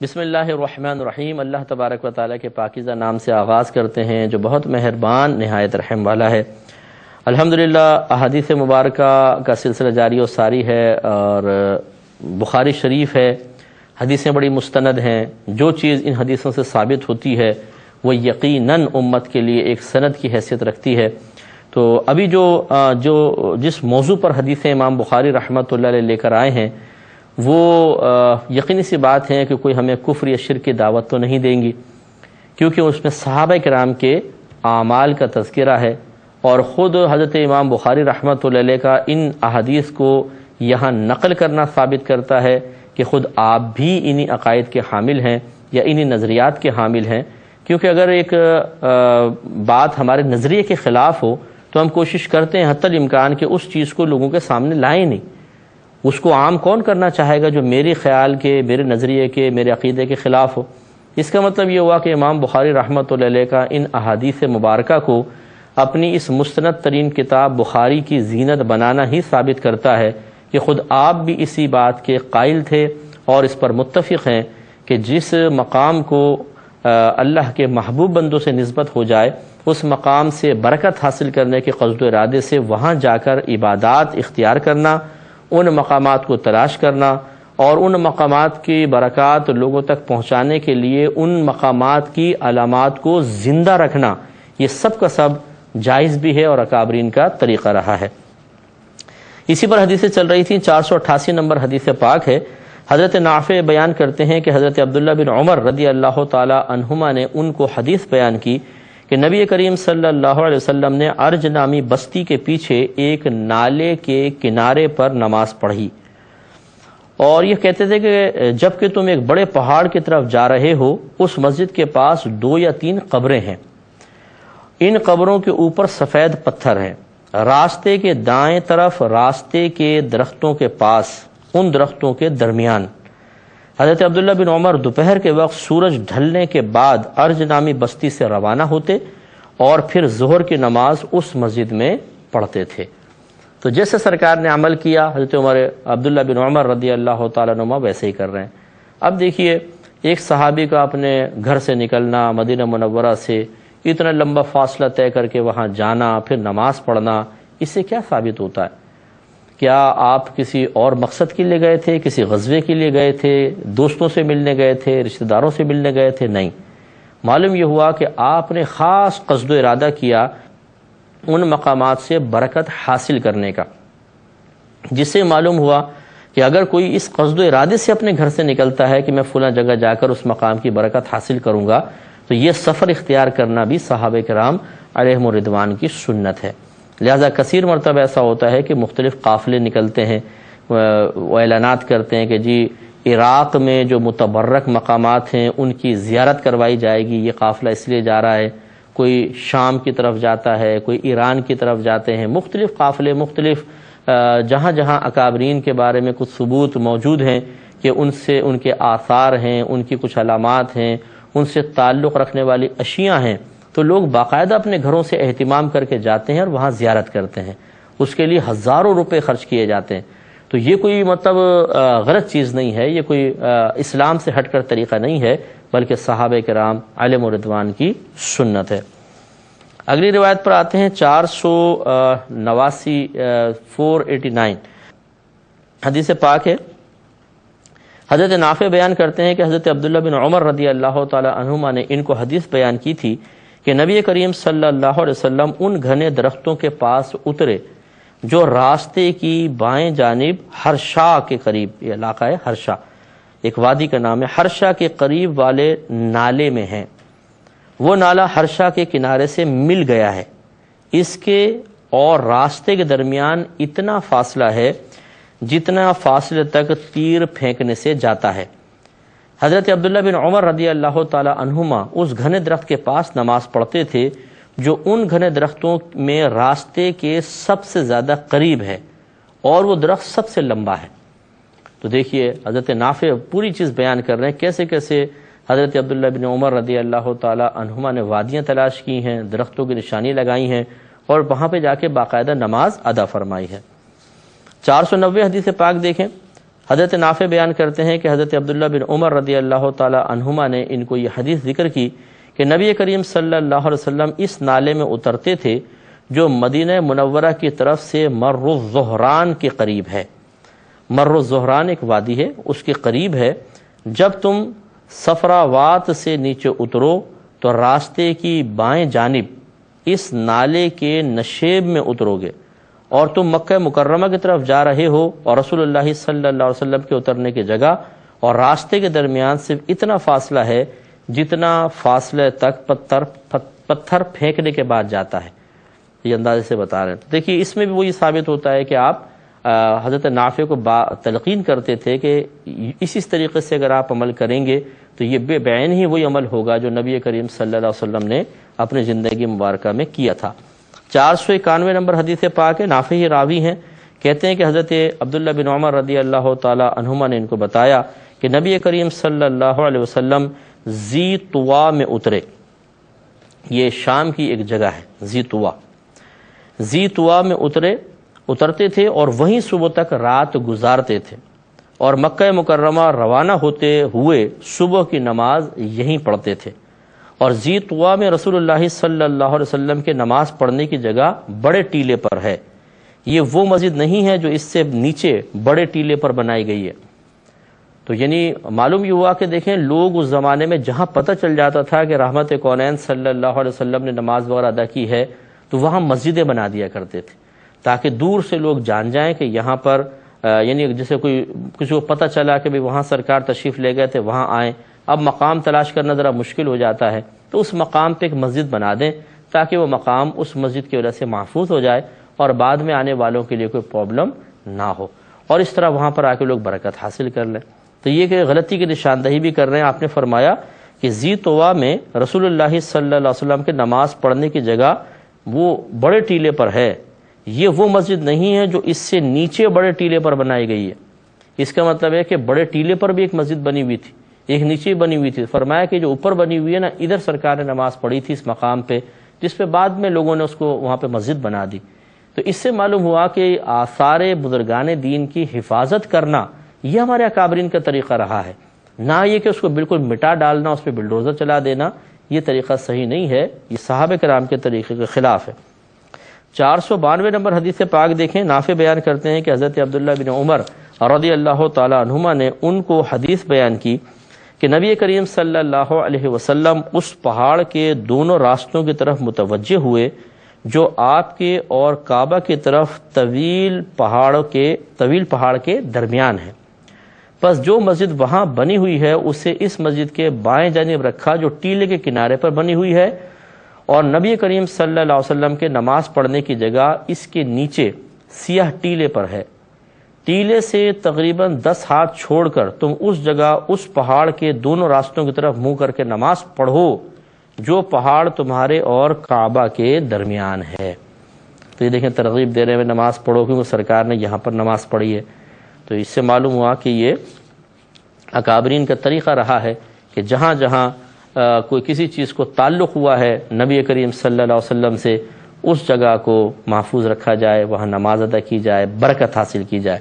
بسم اللہ الرحمن الرحیم۔ اللہ تبارک و تعالیٰ کے پاکیزہ نام سے آغاز کرتے ہیں جو بہت مہربان نہایت رحم والا ہے۔ الحمدللہ احادیث مبارکہ کا سلسلہ جاری و ساری ہے اور بخاری شریف ہے، حدیثیں بڑی مستند ہیں۔ جو چیز ان حدیثوں سے ثابت ہوتی ہے وہ یقیناً امت کے لیے ایک سند کی حیثیت رکھتی ہے۔ تو ابھی جس موضوع پر حدیث امام بخاری رحمۃ اللہ علیہ لے کر آئے ہیں وہ یقینی سی بات ہے کہ کوئی ہمیں کفر یا شرک کی دعوت تو نہیں دیں گی، کیونکہ اس میں صحابہ کرام کے اعمال کا تذکرہ ہے، اور خود حضرت امام بخاری رحمۃ اللہ علیہ کا ان احادیث کو یہاں نقل کرنا ثابت کرتا ہے کہ خود آپ بھی انہی عقائد کے حامل ہیں یا انہی نظریات کے حامل ہیں۔ کیونکہ اگر ایک بات ہمارے نظریے کے خلاف ہو تو ہم کوشش کرتے ہیں حتی الامکان کہ اس چیز کو لوگوں کے سامنے لائیں نہیں۔ اس کو عام کون کرنا چاہے گا جو میرے خیال کے، میرے نظریے کے، میرے عقیدے کے خلاف ہو؟ اس کا مطلب یہ ہوا کہ امام بخاری رحمۃ اللہ علیہ کا ان احادیث مبارکہ کو اپنی اس مستند ترین کتاب بخاری کی زینت بنانا ہی ثابت کرتا ہے کہ خود آپ بھی اسی بات کے قائل تھے اور اس پر متفق ہیں کہ جس مقام کو اللہ کے محبوب بندوں سے نسبت ہو جائے، اس مقام سے برکت حاصل کرنے کے قصد و ارادے سے وہاں جا کر عبادات اختیار کرنا، ان مقامات کو تلاش کرنا اور ان مقامات کی برکات لوگوں تک پہنچانے کے لیے ان مقامات کی علامات کو زندہ رکھنا، یہ سب کا سب جائز بھی ہے اور اکابرین کا طریقہ رہا ہے۔ اسی پر حدیثیں چل رہی تھیں۔ 488 نمبر حدیث پاک ہے۔ حضرت نافع بیان کرتے ہیں کہ حضرت عبداللہ بن عمر رضی اللہ تعالی عنہما نے ان کو حدیث بیان کی کہ نبی کریم صلی اللہ علیہ وسلم نے ارج نامی بستی کے پیچھے ایک نالے کے کنارے پر نماز پڑھی، اور یہ کہتے تھے کہ جب کہ تم ایک بڑے پہاڑ کی طرف جا رہے ہو، اس مسجد کے پاس 2 یا 3 قبریں ہیں، ان قبروں کے اوپر سفید پتھر ہیں، راستے کے دائیں طرف راستے کے درختوں کے پاس، ان درختوں کے درمیان۔ حضرت عبداللہ بن عمر دوپہر کے وقت سورج ڈھلنے کے بعد ارج نامی بستی سے روانہ ہوتے اور پھر ظہر کی نماز اس مسجد میں پڑھتے تھے۔ تو جیسے سرکار نے عمل کیا، حضرت عبداللہ بن عمر رضی اللہ تعالیٰ عنہ ویسے ہی کر رہے ہیں۔ اب دیکھیے ایک صحابی کا اپنے گھر سے نکلنا، مدینہ منورہ سے اتنا لمبا فاصلہ طے کر کے وہاں جانا، پھر نماز پڑھنا، اس سے کیا ثابت ہوتا ہے؟ کیا آپ کسی اور مقصد کے لیے گئے تھے، کسی غزوے کے لیے گئے تھے، دوستوں سے ملنے گئے تھے، رشتہ داروں سے ملنے گئے تھے؟ نہیں، معلوم یہ ہوا کہ آپ نے خاص قصد و ارادہ کیا ان مقامات سے برکت حاصل کرنے کا، جس سے معلوم ہوا کہ اگر کوئی اس قصد و ارادے سے اپنے گھر سے نکلتا ہے کہ میں فلاں جگہ جا کر اس مقام کی برکت حاصل کروں گا، تو یہ سفر اختیار کرنا بھی صحابہ کرام علیہم الرضوان کی سنت ہے۔ لہذا کثیر مرتبہ ایسا ہوتا ہے کہ مختلف قافلے نکلتے ہیں، وہ اعلانات کرتے ہیں کہ جی عراق میں جو متبرک مقامات ہیں ان کی زیارت کروائی جائے گی، یہ قافلہ اس لیے جا رہا ہے، کوئی شام کی طرف جاتا ہے، کوئی ایران کی طرف جاتے ہیں، مختلف قافلے، مختلف جہاں جہاں اکابرین کے بارے میں کچھ ثبوت موجود ہیں کہ ان سے ان کے آثار ہیں، ان کی کچھ علامات ہیں، ان سے تعلق رکھنے والی اشیاء ہیں، تو لوگ باقاعدہ اپنے گھروں سے اہتمام کر کے جاتے ہیں اور وہاں زیارت کرتے ہیں، اس کے لیے ہزاروں روپے خرچ کیے جاتے ہیں۔ تو یہ کوئی غلط چیز نہیں ہے، یہ کوئی اسلام سے ہٹ کر طریقہ نہیں ہے، بلکہ صحابہ کرام علیہم الرضوان کی سنت ہے۔ اگلی روایت پر آتے ہیں 489 حدیث پاک ہے۔ حضرت نافع بیان کرتے ہیں کہ حضرت عبداللہ بن عمر رضی اللہ تعالی عنہما نے ان کو حدیث بیان کی تھی کہ نبی کریم صلی اللہ علیہ وسلم ان گھنے درختوں کے پاس اترے جو راستے کی بائیں جانب ہرشا کے قریب، یہ علاقہ ہے ہرشا، ایک وادی کا نام ہے، ہرشا کے قریب والے نالے میں ہیں۔ وہ نالا ہرشا کے کنارے سے مل گیا ہے، اس کے اور راستے کے درمیان اتنا فاصلہ ہے جتنا فاصلے تک تیر پھینکنے سے جاتا ہے۔ حضرت عبداللہ بن عمر رضی اللہ تعالی عنہما اس گھنے درخت کے پاس نماز پڑھتے تھے جو ان گھنے درختوں میں راستے کے سب سے زیادہ قریب ہے، اور وہ درخت سب سے لمبا ہے۔ تو دیکھیے حضرت نافع پوری چیز بیان کر رہے ہیں، کیسے کیسے حضرت عبداللہ بن عمر رضی اللہ تعالی عنہما نے وادیاں تلاش کی ہیں، درختوں کی نشانی لگائی ہیں اور وہاں پہ جا کے باقاعدہ نماز ادا فرمائی ہے۔ 490 حدیث پاک دیکھیں۔ حضرت نافع بیان کرتے ہیں کہ حضرت عبداللہ بن عمر رضی اللہ تعالی عنہما نے ان کو یہ حدیث ذکر کی کہ نبی کریم صلی اللہ علیہ وسلم اس نالے میں اترتے تھے جو مدینہ منورہ کی طرف سے مر الزہران کے قریب ہے۔ مر الزہران ایک وادی ہے، اس کے قریب ہے۔ جب تم صفراوات سے نیچے اترو تو راستے کی بائیں جانب اس نالے کے نشیب میں اترو گے، اور تم مکہ مکرمہ کی طرف جا رہے ہو اور رسول اللہ صلی اللہ علیہ وسلم کے اترنے کی جگہ اور راستے کے درمیان صرف اتنا فاصلہ ہے جتنا فاصلے تک پتھر پھینکنے کے بعد جاتا ہے۔ یہ اندازے سے بتا رہے ہیں۔ دیکھیے اس میں بھی وہی ثابت ہوتا ہے کہ آپ حضرت نافع کو تلقین کرتے تھے کہ اس طریقے سے اگر آپ عمل کریں گے تو یہ بے بعین ہی وہی عمل ہوگا جو نبی کریم صلی اللہ علیہ وسلم نے اپنی زندگی مبارکہ میں کیا تھا۔ 491 نمبر حدیث پاک ہے، نافع ہی راوی ہیں، کہتے ہیں کہ حضرت عبداللہ بن عمر رضی اللہ تعالی عنہما نے ان کو بتایا کہ نبی کریم صلی اللہ علیہ وسلم ذی طوا میں اترے۔ یہ شام کی ایک جگہ ہے ذی طوا میں اترتے تھے اور وہیں صبح تک رات گزارتے تھے، اور مکہ مکرمہ روانہ ہوتے ہوئے صبح کی نماز یہیں پڑھتے تھے۔ اور ذی طوا میں رسول اللہ صلی اللہ علیہ وسلم کے نماز پڑھنے کی جگہ بڑے ٹیلے پر ہے۔ یہ وہ مسجد نہیں ہے جو اس سے نیچے بڑے ٹیلے پر بنائی گئی ہے۔ تو یعنی معلوم یہ ہوا کہ دیکھیں لوگ اس زمانے میں جہاں پتہ چل جاتا تھا کہ رحمت کونین صلی اللہ علیہ وسلم نے نماز وغیرہ ادا کی ہے تو وہاں مسجدیں بنا دیا کرتے تھے تاکہ دور سے لوگ جان جائیں کہ یہاں پر یعنی جیسے کسی کو پتہ چلا کہ وہاں سرکار تشریف لے گئے تھے، وہاں آئیں۔ اب مقام تلاش کرنا ذرا مشکل ہو جاتا ہے تو اس مقام پہ ایک مسجد بنا دیں تاکہ وہ مقام اس مسجد کی وجہ سے محفوظ ہو جائے اور بعد میں آنے والوں کے لیے کوئی پرابلم نہ ہو، اور اس طرح وہاں پر آ کے لوگ برکت حاصل کر لیں۔ تو یہ کہ غلطی کی نشاندہی بھی کر رہے ہیں۔ آپ نے فرمایا کہ ذی طوا میں رسول اللہ صلی اللہ علیہ وسلم کے نماز پڑھنے کی جگہ وہ بڑے ٹیلے پر ہے۔ یہ وہ مسجد نہیں ہے جو اس سے نیچے بڑے ٹیلے پر بنائی گئی ہے۔ اس کا مطلب ہے کہ بڑے ٹیلے پر بھی ایک مسجد بنی ہوئی تھی، ایک نیچے بنی ہوئی تھی۔ فرمایا کہ جو اوپر بنی ہوئی ہے نا، ادھر سرکار نے نماز پڑھی تھی اس مقام پہ، جس پہ بعد میں لوگوں نے اس کو وہاں پہ مسجد بنا دی۔ تو اس سے معلوم ہوا کہ آثار بزرگان دین کی حفاظت کرنا یہ ہمارے اکابرین کا طریقہ رہا ہے، نہ یہ کہ اس کو بالکل مٹا ڈالنا، اس پہ بلڈوزر چلا دینا۔ یہ طریقہ صحیح نہیں ہے، یہ صحابہ کرام کے طریقے کے خلاف ہے۔ 492 نمبر حدیث پاک دیکھیں، نافع بیان کرتے ہیں کہ حضرت عبداللہ بن عمر رضی اللہ تعالی عنہما نے ان کو حدیث بیان کی کہ نبی کریم صلی اللہ علیہ وسلم اس پہاڑ کے دونوں راستوں کی طرف متوجہ ہوئے جو آپ کے اور کعبہ کی طرف طویل پہاڑ کے درمیان ہے۔ پس جو مسجد وہاں بنی ہوئی ہے اسے اس مسجد کے بائیں جانب رکھا جو ٹیلے کے کنارے پر بنی ہوئی ہے، اور نبی کریم صلی اللہ علیہ وسلم کے نماز پڑھنے کی جگہ اس کے نیچے سیاہ ٹیلے پر ہے۔ ٹیلے سے تقریباً 10 ہاتھ چھوڑ کر تم اس جگہ اس پہاڑ کے دونوں راستوں کی طرف منہ کر کے نماز پڑھو جو پہاڑ تمہارے اور کعبہ کے درمیان ہے۔ تو یہ دیکھیں ترغیب دے رہے ہیں نماز پڑھو، کیونکہ سرکار نے یہاں پر نماز پڑھی ہے۔ تو اس سے معلوم ہوا کہ یہ اکابرین کا طریقہ رہا ہے کہ جہاں جہاں کوئی کسی چیز کو تعلق ہوا ہے نبی کریم صلی اللہ علیہ وسلم سے، اس جگہ کو محفوظ رکھا جائے، وہاں نماز ادا کی جائے، برکت حاصل کی جائے۔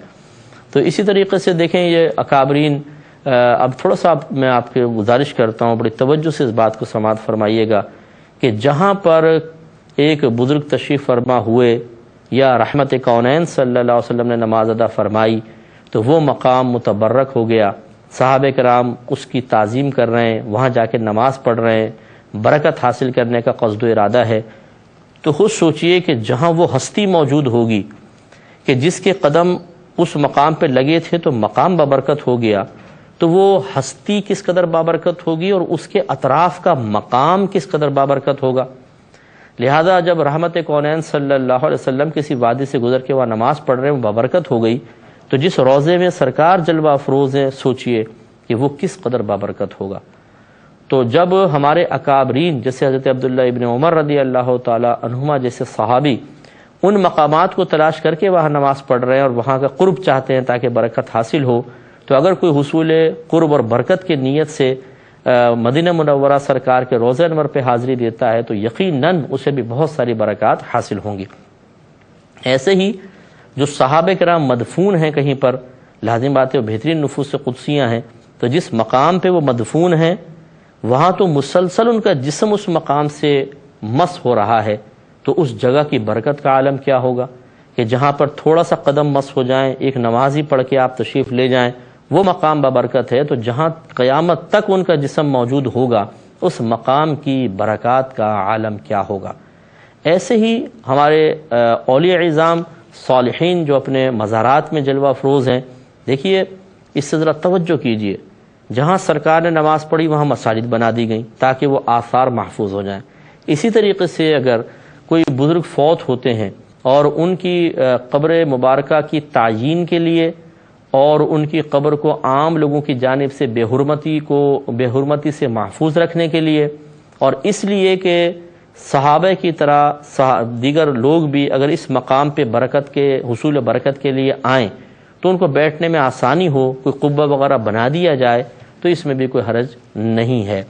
تو اسی طریقے سے دیکھیں یہ اکابرین، اب تھوڑا سا میں آپ کے گزارش کرتا ہوں، بڑی توجہ سے اس بات کو سماعت فرمائیے گا کہ جہاں پر ایک بزرگ تشریف فرما ہوئے یا رحمت کونین صلی اللہ علیہ وسلم نے نماز ادا فرمائی تو وہ مقام متبرک ہو گیا، صحابہ کرام اس کی تعظیم کر رہے ہیں، وہاں جا کے نماز پڑھ رہے ہیں، برکت حاصل کرنے کا قصد و ارادہ ہے۔ تو خود سوچئے کہ جہاں وہ ہستی موجود ہوگی کہ جس کے قدم اس مقام پہ لگے تھے تو مقام بابرکت ہو گیا، تو وہ ہستی کس قدر بابرکت ہوگی اور اس کے اطراف کا مقام کس قدر بابرکت ہوگا۔ لہذا جب رحمت کونین صلی اللہ علیہ وسلم کسی وادی سے گزر کے وہاں نماز پڑھ رہے ہیں، وہ بابرکت ہو گئی، تو جس روضے میں سرکار جلوہ افروز ہیں سوچئے کہ وہ کس قدر بابرکت ہوگا۔ تو جب ہمارے اکابرین جیسے حضرت عبداللہ ابن عمر رضی اللہ تعالی عنہما جیسے صحابی ان مقامات کو تلاش کر کے وہاں نماز پڑھ رہے ہیں اور وہاں کا قرب چاہتے ہیں تاکہ برکت حاصل ہو، تو اگر کوئی حصول قرب اور برکت کی نیت سے مدینہ منورہ سرکار کے روضہ انور پہ حاضری دیتا ہے تو یقیناً اسے بھی بہت ساری برکات حاصل ہوں گی۔ ایسے ہی جو صحابہ کرام مدفون ہیں کہیں پر لازم بات ہے وہ بہترین نفوس قدسیاں ہیں، تو جس مقام پہ وہ مدفون ہیں وہاں تو مسلسل ان کا جسم اس مقام سے مس ہو رہا ہے، تو اس جگہ کی برکت کا عالم کیا ہوگا کہ جہاں پر تھوڑا سا قدم مس ہو جائیں، ایک نمازی پڑھ کے آپ تشریف لے جائیں، وہ مقام بابرکت ہے، تو جہاں قیامت تک ان کا جسم موجود ہوگا اس مقام کی برکات کا عالم کیا ہوگا۔ ایسے ہی ہمارے اولیاء اعظام صالحین جو اپنے مزارات میں جلوہ افروز ہیں، دیکھیے اس سے ذرا توجہ کیجئے، جہاں سرکار نے نماز پڑھی وہاں مساجد بنا دی گئیں تاکہ وہ آثار محفوظ ہو جائیں۔ اسی طریقے سے اگر کوئی بزرگ فوت ہوتے ہیں اور ان کی قبر مبارکہ کی تعیین کے لیے اور ان کی قبر کو عام لوگوں کی جانب سے بے حرمتی سے محفوظ رکھنے کے لیے، اور اس لیے کہ صحابہ کی طرح دیگر لوگ بھی اگر اس مقام پہ برکت کے حصول برکت کے لیے آئیں تو ان کو بیٹھنے میں آسانی ہو، کوئی قبہ وغیرہ بنا دیا جائے تو اس میں بھی کوئی حرج نہیں ہے۔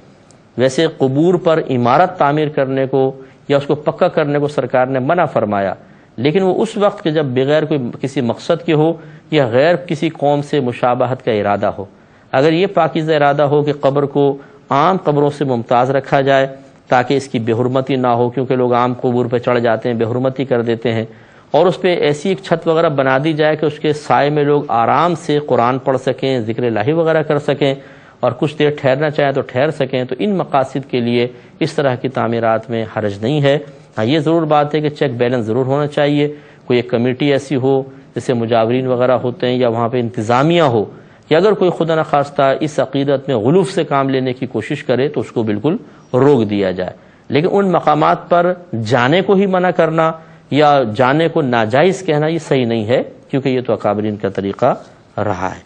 ویسے قبور پر عمارت تعمیر کرنے کو یا اس کو پکا کرنے کو سرکار نے منع فرمایا، لیکن وہ اس وقت کہ جب بغیر کوئی کسی مقصد کے ہو یا غیر کسی قوم سے مشابہت کا ارادہ ہو۔ اگر یہ پاکیزہ ارادہ ہو کہ قبر کو عام قبروں سے ممتاز رکھا جائے تاکہ اس کی بے حرمتی نہ ہو، کیونکہ لوگ عام قبور پہ چڑھ جاتے ہیں، بے حرمتی کر دیتے ہیں، اور اس پہ ایسی ایک چھت وغیرہ بنا دی جائے کہ اس کے سائے میں لوگ آرام سے قرآن پڑھ سکیں، ذکر الہی وغیرہ کر سکیں، اور کچھ دیر ٹھہرنا چاہیں تو ٹھہر سکیں، تو ان مقاصد کے لیے اس طرح کی تعمیرات میں حرج نہیں ہے۔ ہاں یہ ضرور بات ہے کہ چیک بیلنس ضرور ہونا چاہیے، کوئی ایک کمیٹی ایسی ہو جیسے مجاورین وغیرہ ہوتے ہیں یا وہاں پہ انتظامیہ ہو کہ اگر کوئی خدا نخواستہ اس عقیدت میں غلوف سے کام لینے کی کوشش کرے تو اس کو بالکل روک دیا جائے، لیکن ان مقامات پر جانے کو ہی منع کرنا یا جانے کو ناجائز کہنا یہ صحیح نہیں ہے، کیونکہ یہ تو اکابرین کا طریقہ رہا ہے۔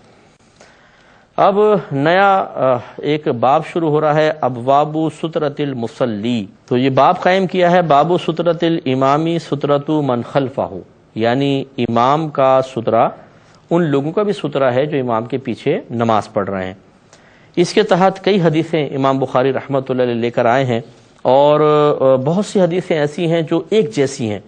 اب نیا ایک باب شروع ہو رہا ہے، ابواب سترۃ المصلی۔ تو یہ باب قائم کیا ہے باب سترۃ الامامی سترۃ من خلفہ، یعنی امام کا سترہ ان لوگوں کا بھی سترہ ہے جو امام کے پیچھے نماز پڑھ رہے ہیں۔ اس کے تحت کئی حدیثیں امام بخاری رحمۃ اللہ علیہ لے کر آئے ہیں، اور بہت سی حدیثیں ایسی ہیں جو ایک جیسی ہیں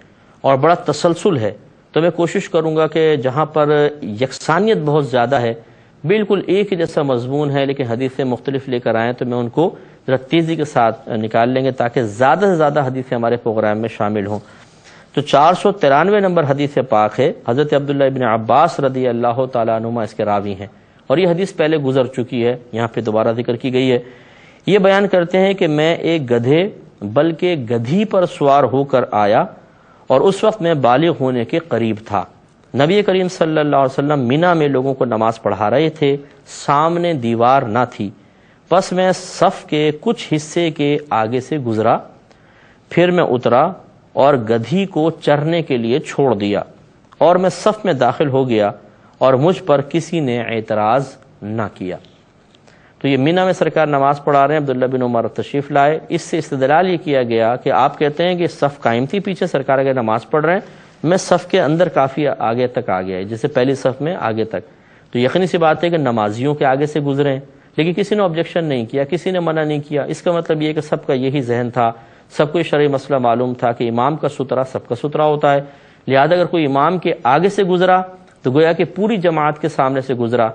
اور بڑا تسلسل ہے، تو میں کوشش کروں گا کہ جہاں پر یکسانیت بہت زیادہ ہے، بالکل ایک ہی جیسا مضمون ہے لیکن حدیثیں مختلف لے کر آئیں، تو میں ان کو ذرا تیزی کے ساتھ نکال لیں گے تاکہ زیادہ سے زیادہ حدیثیں ہمارے پروگرام میں شامل ہوں۔ تو 493 نمبر حدیث پاک ہے، حضرت عبداللہ ابن عباس رضی اللہ تعالیٰ عنہما اس کے راوی ہیں، اور یہ حدیث پہلے گزر چکی ہے، یہاں پہ دوبارہ ذکر کی گئی ہے۔ یہ بیان کرتے ہیں کہ میں ایک گدھے بلکہ گدھی پر سوار ہو کر آیا، اور اس وقت میں بالغ ہونے کے قریب تھا۔ نبی کریم صلی اللہ علیہ وسلم مینا میں لوگوں کو نماز پڑھا رہے تھے، سامنے دیوار نہ تھی، بس میں صف کے کچھ حصے کے آگے سے گزرا، پھر میں اترا اور گدھی کو چرنے کے لیے چھوڑ دیا، اور میں صف میں داخل ہو گیا اور مجھ پر کسی نے اعتراض نہ کیا۔ تو یہ مینا میں سرکار نماز پڑھا رہے ہیں، عبداللہ بن عمر تشریف لائے، اس سے استدلال یہ کیا گیا کہ آپ کہتے ہیں کہ صف قائم تھی، پیچھے سرکار اگر نماز پڑھ رہے ہیں، میں صف کے اندر کافی آگے تک آ گیا ہے، جیسے پہلی صف میں آگے تک، تو یقینی سی بات ہے کہ نمازیوں کے آگے سے گزرے ہیں، لیکن کسی نے آبجیکشن نہیں کیا، کسی نے منع نہیں کیا۔ اس کا مطلب یہ کہ سب کا یہی ذہن تھا، سب کو یہ شرعی مسئلہ معلوم تھا کہ امام کا سترہ سب کا سترہ ہوتا ہے، لہذا اگر کوئی امام کے آگے سے گزرا تو گویا کہ پوری جماعت کے سامنے سے گزرا،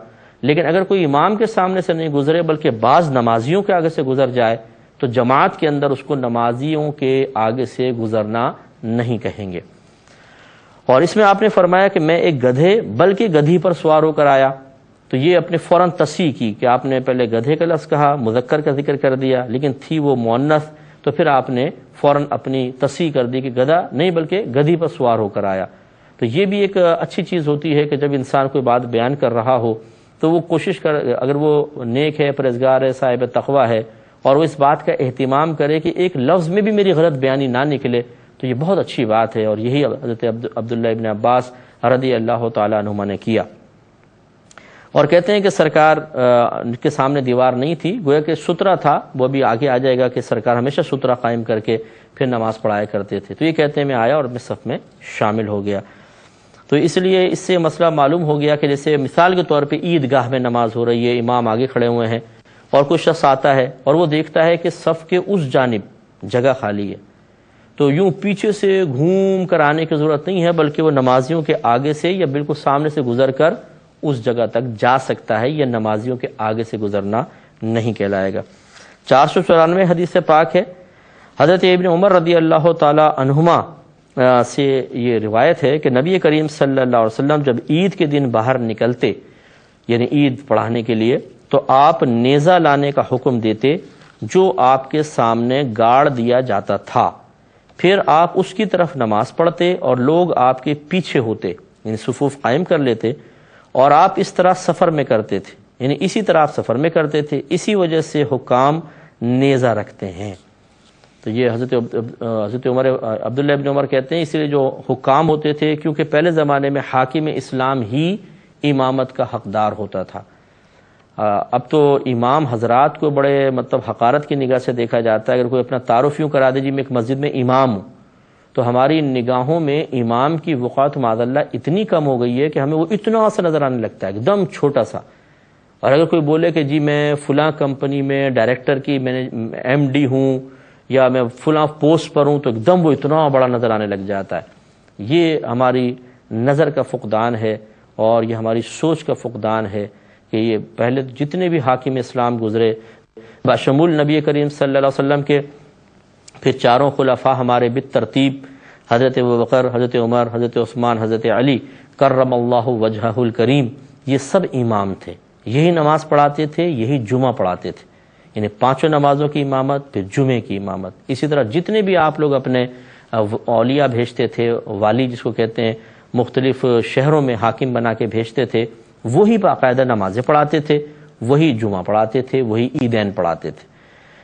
لیکن اگر کوئی امام کے سامنے سے نہیں گزرے بلکہ بعض نمازیوں کے آگے سے گزر جائے تو جماعت کے اندر اس کو نمازیوں کے آگے سے گزرنا نہیں کہیں گے۔ اور اس میں آپ نے فرمایا کہ میں ایک گدھے بلکہ گدھی پر سوار ہو کر آیا، تو یہ اپنے فوراً تصحیح کی کہ آپ نے پہلے گدھے کا لفظ کہا، مذکر کا ذکر کر دیا، لیکن تھی وہ مؤنث، تو پھر آپ نے فوراً اپنی تصحیح کر دی کہ گدھا نہیں بلکہ گدھی پر سوار ہو کر آیا۔ تو یہ بھی ایک اچھی چیز ہوتی ہے کہ جب انسان کوئی بات بیان کر رہا ہو تو وہ کوشش کر، اگر وہ نیک ہے، پرہیزگار ہے، صاحب تقویٰ ہے، اور وہ اس بات کا اہتمام کرے کہ ایک لفظ میں بھی میری غلط بیانی نہ نکلے، تو یہ بہت اچھی بات ہے، اور یہی حضرت عبداللہ ابن عباس رضی اللہ تعالیٰ عنہما نے کیا۔ اور کہتے ہیں کہ سرکار کے سامنے دیوار نہیں تھی، گویا کہ سترہ تھا، وہ بھی آگے آ جائے گا کہ سرکار ہمیشہ سترہ قائم کر کے پھر نماز پڑھایا کرتے تھے۔ تو یہ کہتے ہیں میں آیا اور میں صف میں شامل ہو گیا۔ تو اس لیے اس سے مسئلہ معلوم ہو گیا کہ جیسے مثال کے طور پہ عیدگاہ میں نماز ہو رہی ہے، امام آگے کھڑے ہوئے ہیں اور کوئی شخص آتا ہے اور وہ دیکھتا ہے کہ صف کے اس جانب جگہ خالی ہے، تو یوں پیچھے سے گھوم کر آنے کی ضرورت نہیں ہے، بلکہ وہ نمازیوں کے آگے سے یا بالکل سامنے سے گزر کر اس جگہ تک جا سکتا ہے، یہ نمازیوں کے آگے سے گزرنا نہیں کہلائے گا۔ 494 حدیث پاک ہے، حضرت ابن عمر رضی اللہ تعالی عنہما سے یہ روایت ہے کہ نبی کریم صلی اللہ علیہ وسلم جب عید کے دن باہر نکلتے، یعنی عید پڑھانے کے لیے، تو آپ نیزہ لانے کا حکم دیتے جو آپ کے سامنے گاڑ دیا جاتا تھا، پھر آپ اس کی طرف نماز پڑھتے اور لوگ آپ کے پیچھے ہوتے، یعنی صفوف قائم کر لیتے، اور آپ اس طرح سفر میں کرتے تھے، یعنی اسی طرح آپ سفر میں کرتے تھے، اسی وجہ سے حکام نیزہ رکھتے ہیں۔ تو یہ حضرت عمر عبداللہ ابن عمر کہتے ہیں اس لیے جو حکام ہوتے تھے، کیونکہ پہلے زمانے میں حاکم اسلام ہی امامت کا حقدار ہوتا تھا۔ اب تو امام حضرات کو بڑے حقارت کی نگاہ سے دیکھا جاتا ہے۔ اگر کوئی اپنا تعارف یوں کرا دے جی میں ایک مسجد میں امام ہوں، تو ہماری نگاہوں میں امام کی وقعت معاذ اللہ اتنی کم ہو گئی ہے کہ ہمیں وہ اتنا سا نظر آنے لگتا ہے، ایک دم چھوٹا سا۔ اور اگر کوئی بولے کہ جی میں فلاں کمپنی میں ڈائریکٹر کی میں ایم ڈی ہوں یا میں فلاں پوسٹ پر ہوں، تو ایک دم وہ اتنا بڑا نظر آنے لگ جاتا ہے۔ یہ ہماری نظر کا فقدان ہے اور یہ ہماری سوچ کا فقدان ہے کہ یہ پہلے جتنے بھی حاکم اسلام گزرے بشمول نبی کریم صلی اللہ علیہ وسلم کے، پھر چاروں خلفاء ہمارے بالترتیب حضرت ابوبکر، حضرت عمر، حضرت عثمان، حضرت علی کرم اللہ وجہہ الکریم، یہ سب امام تھے، یہی نماز پڑھاتے تھے، یہی جمعہ پڑھاتے تھے، یعنی پانچوں نمازوں کی امامت، پھر جمعے کی امامت۔ اسی طرح جتنے بھی آپ لوگ اپنے اولیاء بھیجتے تھے، والی جس کو کہتے ہیں، مختلف شہروں میں حاکم بنا کے بھیجتے تھے، وہی باقاعدہ نمازیں پڑھاتے تھے، وہی جمعہ پڑھاتے تھے، وہی عیدین پڑھاتے تھے۔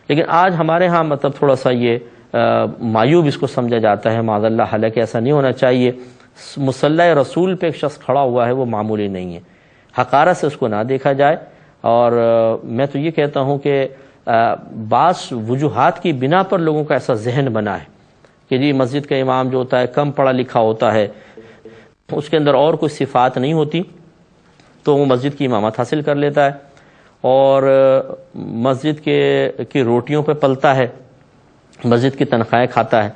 لیکن آج ہمارے ہاں تھوڑا سا یہ معیوب اس کو سمجھا جاتا ہے معاذ اللہ، حالانکہ ایسا نہیں ہونا چاہیے۔ مصلی رسول پہ ایک شخص کھڑا ہوا ہے، وہ معمولی نہیں ہے، حقارت سے اس کو نہ دیکھا جائے۔ اور میں تو یہ کہتا ہوں کہ بعض وجوہات کی بنا پر لوگوں کا ایسا ذہن بنا ہے کہ جی مسجد کا امام جو ہوتا ہے کم پڑھا لکھا ہوتا ہے، اس کے اندر اور کوئی صفات نہیں ہوتی، تو وہ مسجد کی امامت حاصل کر لیتا ہے اور مسجد کی روٹیوں پہ پلتا ہے، مسجد کی تنخواہیں کھاتا ہے۔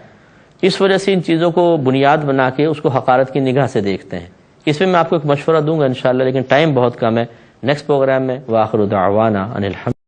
اس وجہ سے ان چیزوں کو بنیاد بنا کے اس کو حقارت کی نگاہ سے دیکھتے ہیں۔ اس میں آپ کو ایک مشورہ دوں گا انشاءاللہ، لیکن ٹائم بہت کم ہے۔ نیکسٹ پروگرام میں وآخر دعوانا ان الحمد